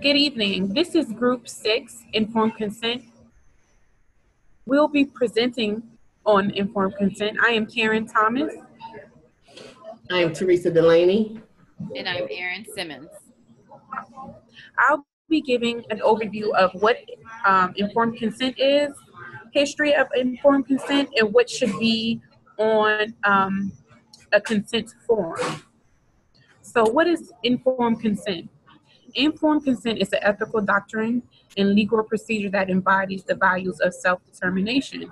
Good evening. This is Group 6, Informed Consent. We'll be presenting on informed consent. I am Karen Thomas. I am Teresa Delaney. And I'm Erin Simmons. I'll be giving an overview of what informed consent is, history of informed consent, and what should be on a consent form. So what is informed consent? Informed consent is an ethical doctrine and legal procedure that embodies the values of self-determination.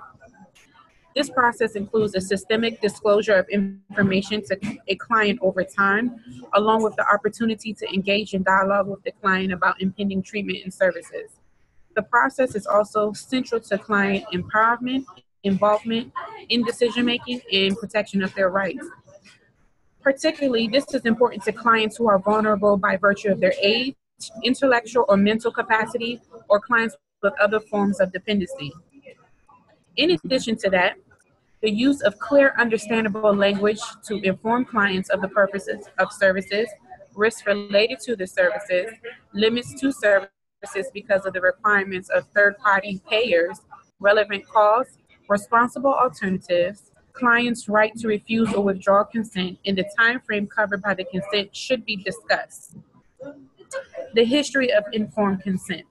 This process includes a systemic disclosure of information to a client over time, along with the opportunity to engage in dialogue with the client about impending treatment and services. The process is also central to client empowerment, involvement in decision-making, and protection of their rights. Particularly, this is important to clients who are vulnerable by virtue of their age, intellectual or mental capacity, or clients with other forms of dependency. In addition to that, the use of clear, understandable language to inform clients of the purposes of services, risks related to the services, limits to services because of the requirements of third-party payers, relevant costs, responsible alternatives, client's right to refuse or withdraw consent, and the time frame covered by the consent should be discussed. The history of informed consent.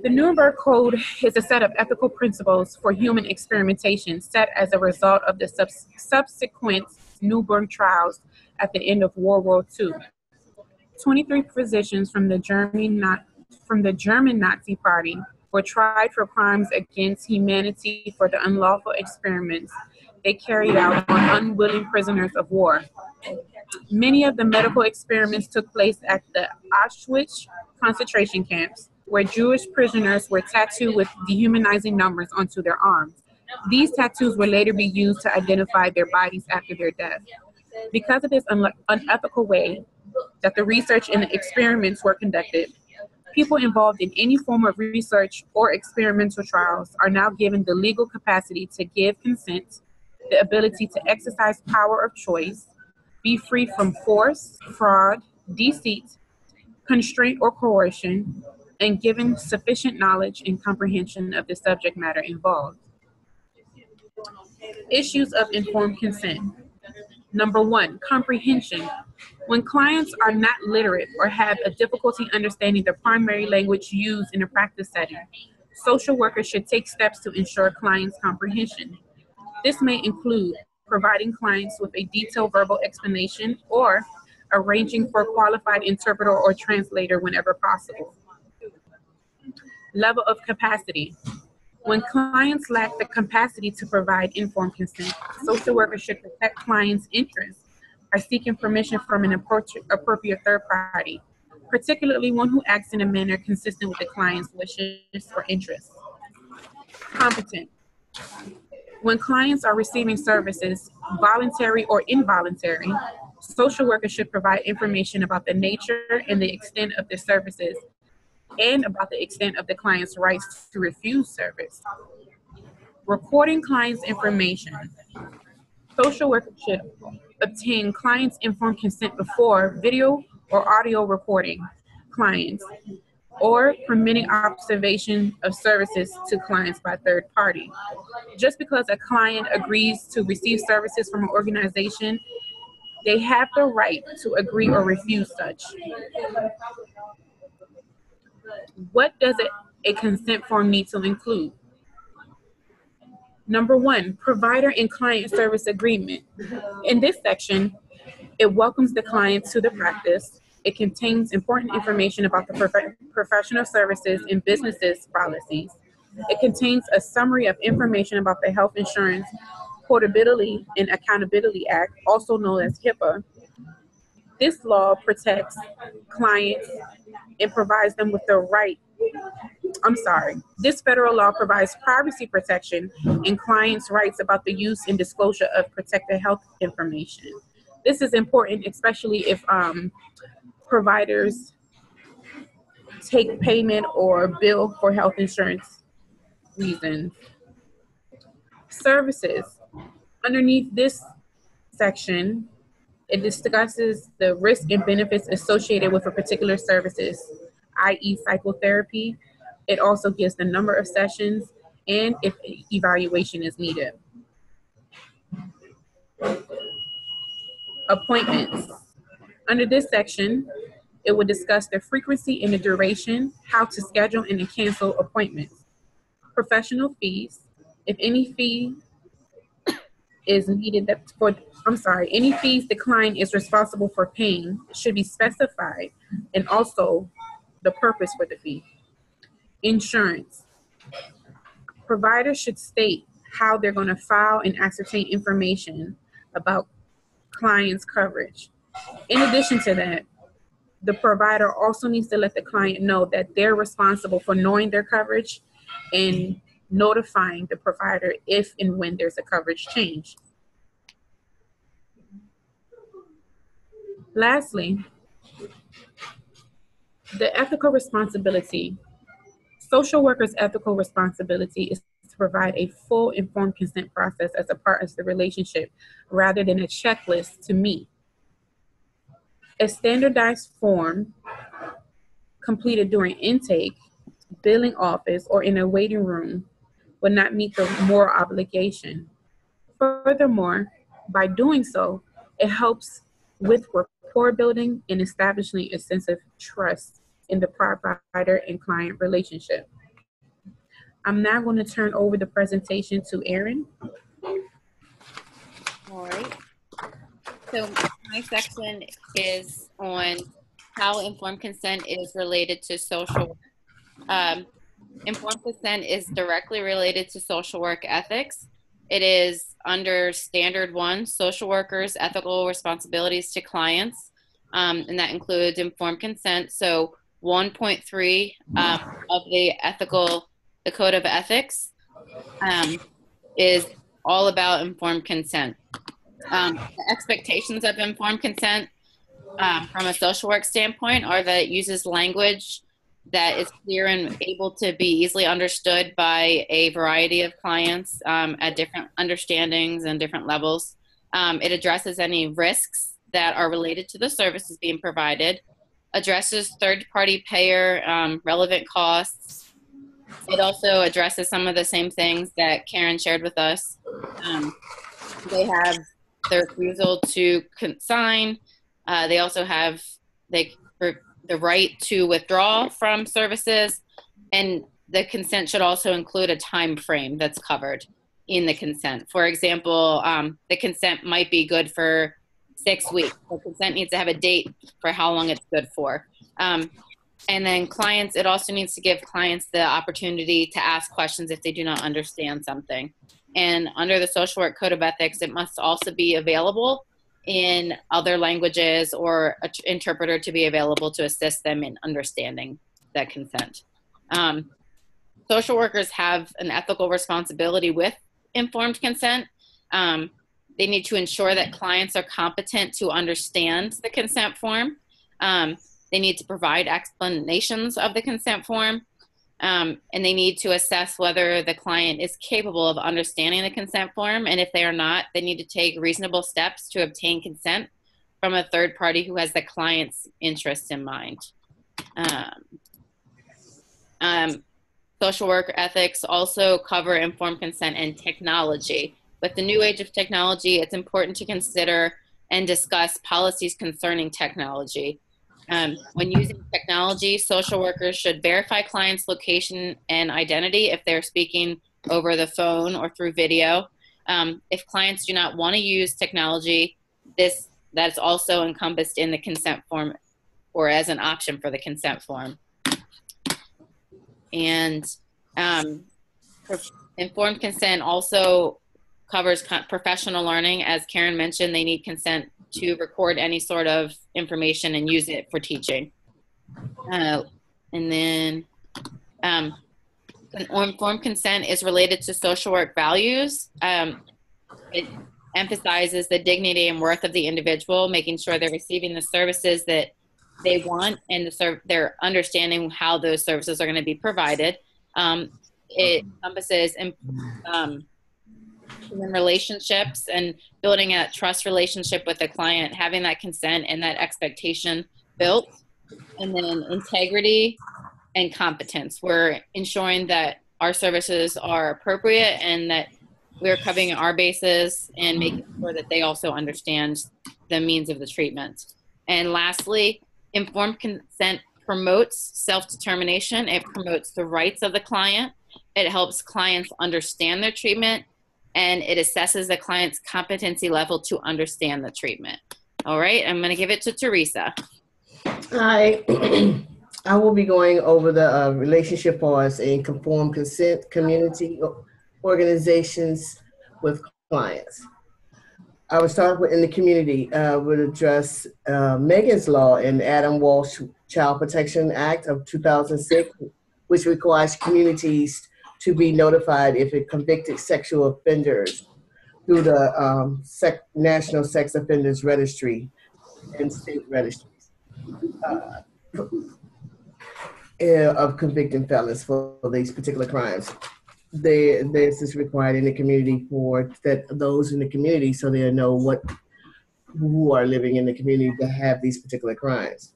The Nuremberg Code is a set of ethical principles for human experimentation set as a result of the subsequent Nuremberg trials at the end of World War II. 23 physicians from the German Nazi Party were tried for crimes against humanity for the unlawful experiments they carried out on unwilling prisoners of war. Many of the medical experiments took place at the Auschwitz concentration camps, where Jewish prisoners were tattooed with dehumanizing numbers onto their arms. These tattoos would later be used to identify their bodies after their death. Because of this unethical way that the research and the experiments were conducted, people involved in any form of research or experimental trials are now given the legal capacity to give consent, the ability to exercise power of choice, be free from force, fraud, deceit, constraint, or coercion, and given sufficient knowledge and comprehension of the subject matter involved. Issues of informed consent. Number 1, comprehension. When clients are not literate or have a difficulty understanding the primary language used in a practice setting, social workers should take steps to ensure clients' comprehension. This may include providing clients with a detailed verbal explanation or arranging for a qualified interpreter or translator whenever possible. Level of capacity. When clients lack the capacity to provide informed consent, social workers should protect clients' interests by seeking permission from an appropriate third party, particularly one who acts in a manner consistent with the client's wishes or interests. Competent. When clients are receiving services, voluntary or involuntary, social workers should provide information about the nature and the extent of the services and about the extent of the client's rights to refuse service. Recording clients' information. Social workers should obtain clients' informed consent before video or audio recording clients or permitting observation of services to clients by third party. Just because a client agrees to receive services from an organization, they have the right to agree or refuse such. What does a consent form need to include? Number 1, provider and client service agreement. In this section, it welcomes the client to the practice. It contains important information about the professional services and businesses policies. It contains a summary of information about the Health Insurance Portability and Accountability Act, also known as HIPAA. This law protects clients and provides them with the right. This federal law provides privacy protection and clients' rights about the use and disclosure of protected health information. This is important, especially if providers take payment or bill for health insurance reasons. Services. Underneath this section, It discusses the risks and benefits associated with a particular services, i.e. psychotherapy. It also gives the number of sessions and if evaluation is needed. Appointments. Under this section, it would discuss the frequency and the duration, how to schedule and to cancel appointments. Professional fees. If any fee is needed any fees the client is responsible for paying should be specified, and also the purpose for the fee. Insurance. Providers should state how they're going to file and ascertain information about client's coverage. In addition to that, the provider also needs to let the client know that they're responsible for knowing their coverage and notifying the provider if and when there's a coverage change. Lastly, the ethical responsibility. Social workers' ethical responsibility is to provide a full informed consent process as a part of the relationship rather than a checklist to meet. A standardized form completed during intake, billing office, or in a waiting room would not meet the moral obligation. Furthermore, by doing so, it helps with rapport building and establishing a sense of trust in the provider and client relationship. I'm now going to turn over the presentation to Erin. All right. So my section is on how informed consent is related to social work. Informed consent is directly related to social work ethics. It is under Standard 1, Social Workers' Ethical Responsibilities to Clients, and that includes informed consent. So 1.3 of the Code of Ethics is all about informed consent. The expectations of informed consent from a social work standpoint are that it uses language that is clear and able to be easily understood by a variety of clients at different understandings and different levels. It addresses any risks that are related to the services being provided, addresses third-party payer relevant costs. It also addresses some of the same things that Karen shared with us. They have the refusal to consign. They also have the right to withdraw from services, and the consent should also include a time frame that's covered in the consent. For example, the consent might be good for 6 weeks. The consent needs to have a date for how long it's good for. And then clients, it also needs to give clients the opportunity to ask questions if they do not understand something. And under the Social Work Code of Ethics, it must also be available in other languages or an interpreter to be available to assist them in understanding that consent. Social workers have an ethical responsibility with informed consent. They need to ensure that clients are competent to understand the consent form. They need to provide explanations of the consent form. And they need to assess whether the client is capable of understanding the consent form. And if they are not, they need to take reasonable steps to obtain consent from a third party who has the client's interests in mind. Social work ethics also cover informed consent and technology. With the new age of technology, it's important to consider and discuss policies concerning technology. When using technology, social workers should verify clients' location and identity if they're speaking over the phone or through video. If clients do not want to use technology, that's also encompassed in the consent form or as an option for the consent form. And informed consent also covers professional learning. As Karen mentioned, they need consent to record any sort of information and use it for teaching. And then informed consent is related to social work values. It emphasizes the dignity and worth of the individual, making sure they're receiving the services that they want and they're understanding how those services are going to be provided. It encompasses human relationships and building a trust relationship with the client, having that consent and that expectation built. And then integrity and competence. We're ensuring that our services are appropriate and that we're covering our bases and making sure that they also understand the means of the treatment. And lastly, informed consent promotes self-determination. It promotes the rights of the client. It helps clients understand their treatment, and it assesses the client's competency level to understand the treatment. All right, I'm going to give it to Teresa. Hi. I will be going over the relationship parts in conformed consent community organizations with clients. I would start with in the community, would address Megan's Law and Adam Walsh Child Protection Act of 2006, which requires communities to be notified if it convicted sexual offenders through the National Sex Offenders Registry and state registries of convicting felons for these particular crimes. This is required in the community for those in the community, so they know who are living in the community that have these particular crimes.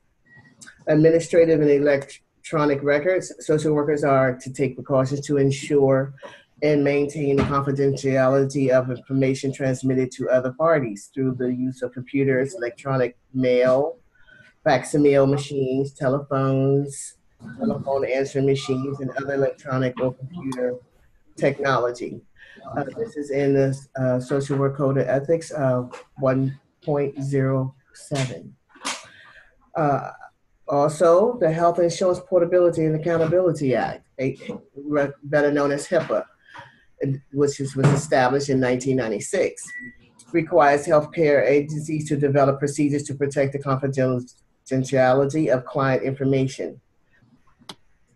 Administrative and electronic records. Social workers are to take precautions to ensure and maintain the confidentiality of information transmitted to other parties through the use of computers, electronic mail, facsimile machines, telephone answering machines, and other electronic or computer technology. This is in the Social Work Code of Ethics 1.07. Also, the Health Insurance Portability and Accountability Act, better known as HIPAA, which was established in 1996, requires healthcare agencies to develop procedures to protect the confidentiality of client information.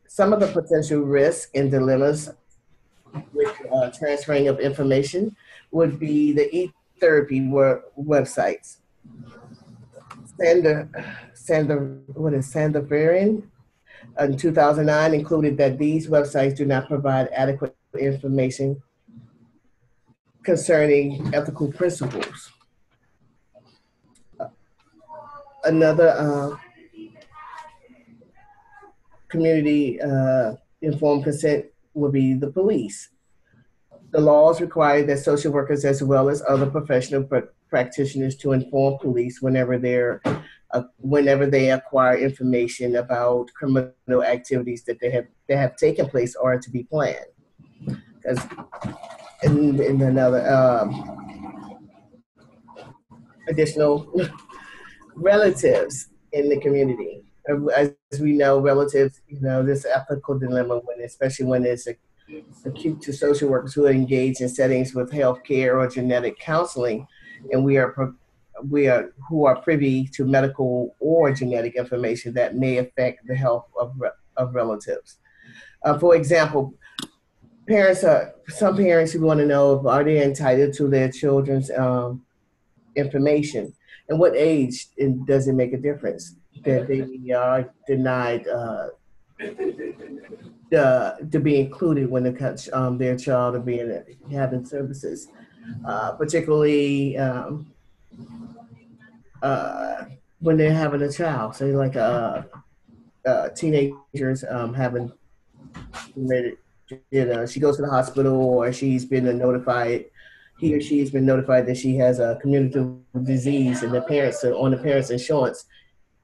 Some of the potential risks and dilemmas with transferring of information would be the e-therapy websites. Sandovirin in 2009 included that these websites do not provide adequate information concerning ethical principles. Another community informed consent would be the police. The laws require that social workers, as well as other professional practitioners, to inform police whenever they acquire information about criminal activities that have taken place or to be planned. Because in another additional relatives in the community. As we know, relatives, this ethical dilemma, especially when it's acute to social workers who are engaged in settings with healthcare or genetic counseling, and who are privy to medical or genetic information that may affect the health of relatives. For example, some parents who want to know, are they entitled to their children's information, and what age does it make a difference that they are denied to be included when their child are having services, particularly when they're having a child, say like teenagers having, she goes to the hospital, or he or she has been notified that she has a communicable disease, and the parents are on the parents' insurance,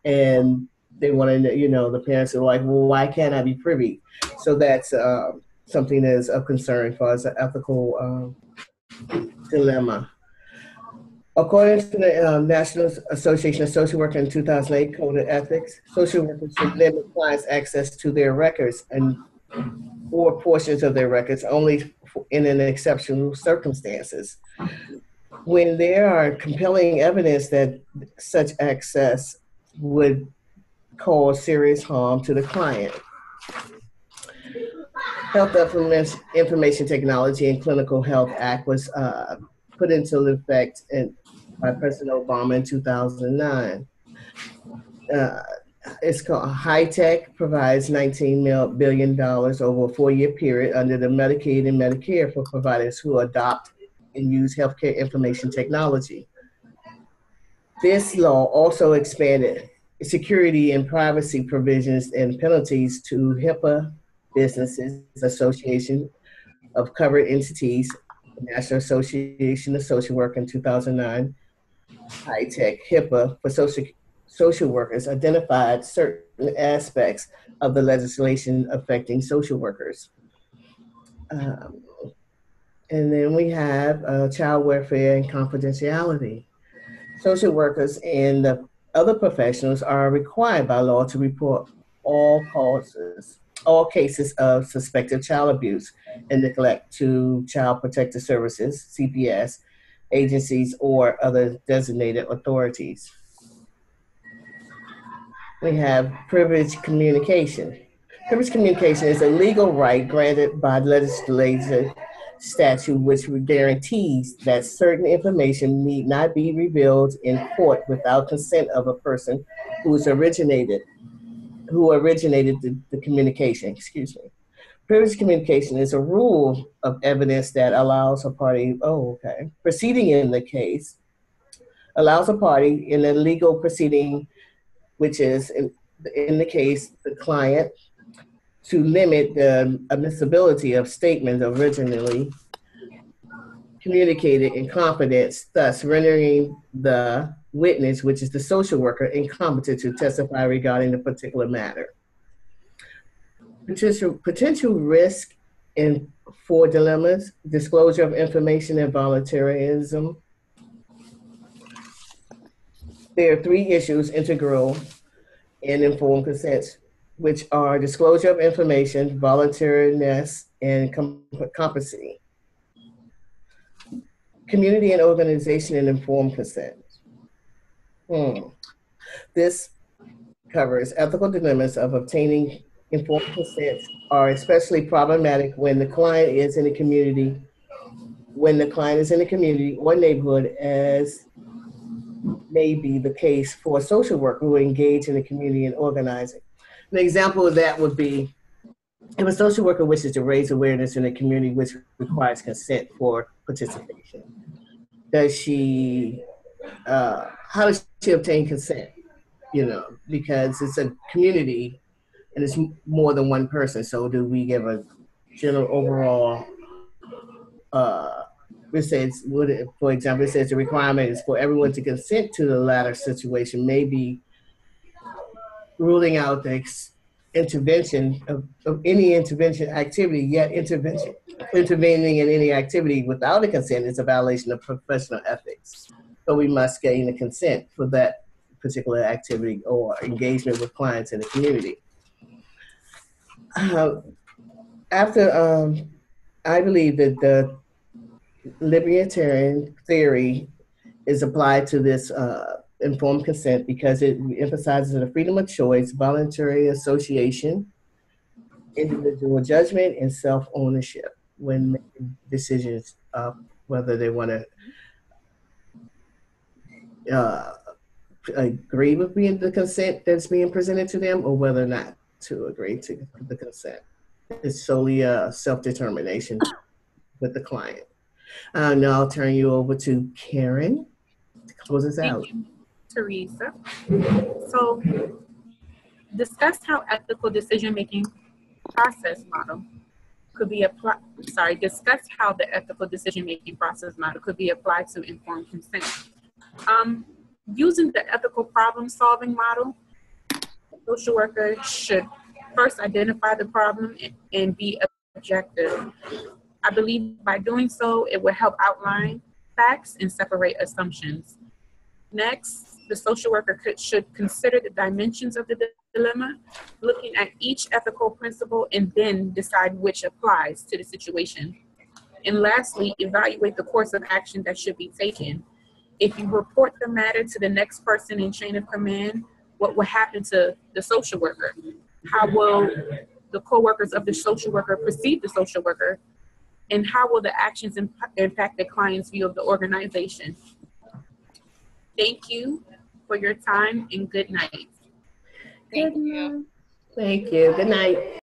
and they want to, the parents are like, well, why can't I be privy? So that's something that is of concern for us, an ethical dilemma. According to the National Association of Social Workers in 2008 Code of Ethics, social workers should limit clients' access to their records or portions of their records only in an exceptional circumstances. When there are compelling evidence that such access would cause serious harm to the client. Health Information Technology and Clinical Health Act was put into effect by President Obama in 2009. It's called HITECH, provides $19 billion over a 4-year period under the Medicaid and Medicare for providers who adopt and use healthcare information technology. This law also expanded security and privacy provisions and penalties to HIPAA Businesses Association of Covered Entities, National Association of Social Work in 2009, high-tech HIPAA for social workers identified certain aspects of the legislation affecting social workers. And then we have child welfare and confidentiality. Social workers and the other professionals are required by law to report all cases of suspected child abuse and neglect to Child Protective Services, CPS, agencies, or other designated authorities. We have privileged communication. Privileged communication is a legal right granted by legislative statute which guarantees that certain information need not be revealed in court without consent of a person who originated the communication. Excuse me. Privileged communication is a rule of evidence that allows a party, proceeding in the case, allows a party in a legal proceeding, which is in the case, the client, to limit the admissibility of statements originally communicated in confidence, thus rendering the witness, which is the social worker, incompetent to testify regarding the particular matter. Potential risk in 4 dilemmas: disclosure of information and voluntarism. There are 3 issues integral in informed consent, which are disclosure of information, voluntariness, and competency. Community and organization and informed consent. This covers ethical dilemmas of obtaining informed consent are especially problematic when the client is in a community, or neighborhood, as may be the case for a social worker who engage in the community and organizing. An example of that would be if a social worker wishes to raise awareness in a community which requires consent for participation. How does she obtain consent? Because it's a community and it's more than one person. So do we give a general overall, for example, it says the requirement is for everyone to consent to the latter situation, maybe ruling out the intervention of any intervention activity, yet intervening in any activity without a consent is a violation of professional ethics. So we must gain a consent for that particular activity or engagement with clients in the community. I believe that the libertarian theory is applied to this informed consent because it emphasizes the freedom of choice, voluntary association, individual judgment, and self-ownership when making decisions of whether they want to agree with the consent that's being presented to them or whether or not to agree to the consent. It's solely a self-determination with the client. Now I'll turn you over to Karen to close us out. Thank you, Teresa. So, discuss how ethical decision-making process model could be applied. Discuss how the ethical decision-making process model could be applied to informed consent. Using the ethical problem-solving model, the social worker should first identify the problem and be objective. I believe by doing so, it will help outline facts and separate assumptions. Next, the social worker should consider the dimensions of the dilemma, looking at each ethical principle and then decide which applies to the situation. And lastly, evaluate the course of action that should be taken. If you report the matter to the next person in chain of command, what will happen to the social worker? How will the co-workers of the social worker perceive the social worker? And how will the actions impact the client's view of the organization? Thank you for your time and good night. Thank you. Thank you. Good night.